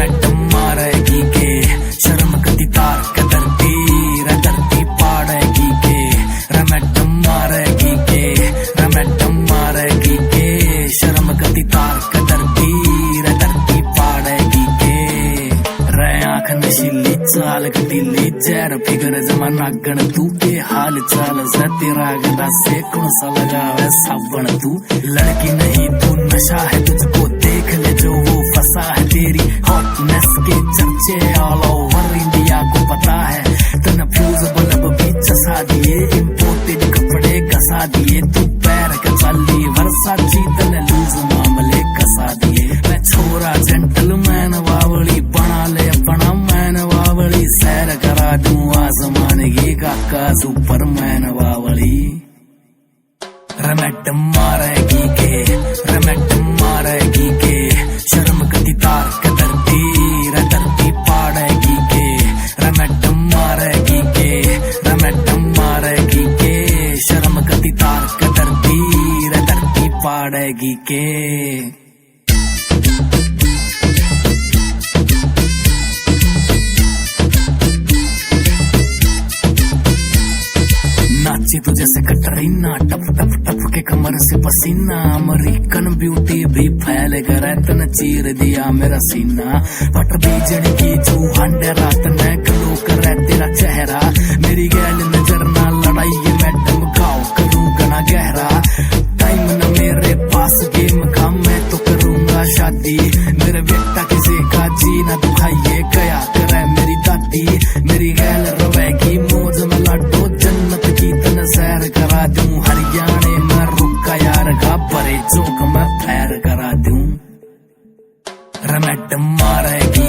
madam मारेगी के शर्म कति तार कदरती रदरती पाड़ेगी के मैडम मारेगी के शर्म कति तार कदरती रदरती पाड़ेगी के रे आँख नशीली चाल कटीली जैर फिगर जमा नागण तू के हाल चाल से तेरा गदा से कौन सा लगावे साबण तू लड़की नहीं तू नशा है तुझको देख ले जो वो फंसा है तेरी हॉटनेस के चर्चे ऑल ओवर इंडिया को पता है तन फ्यूज बल्ब भी चसा दिए इम्पोर्टेड कपड़े घसा दिए तू पैर का चाली वर्साची तन लूज मामले कसा दिए मैं छोरा जेंटलमैन वावली बना ले अपना मैन वावली सैर करा दूं आसमान ये काका सुपरमैन वावली मैडम मारेगी के शर्म कति तार कदरती रदरती पाड़ेगी के मैडम मारेगी के शर्म कति तार कदरती रदरती पाड़ेगी के नाचे तो जैसे कटरीना टप टप टप के कमर से पसीना अमेरिकन ब्यूटी भी फैल कर तन चीर दिया मेरा सीना पट बीजड़ की चूहांडे रात में गलो कर तेरा चेहरा मेरी गैल नजर ना लड़ाई ये मैडम गाओ करूँ गना गहरा टाइम न मेरे पास गेम का मैं तो करूँगा शादी मेरे बेटा किसी का जी न दुखाइए गया करे मेरी दादी मेरी गैल रवेगी मौज में लाडो जन्नत की तन सैर करा दूं हरियाणे में रुका यार का परे चौक में फैर करा दूं मैडम मारेगी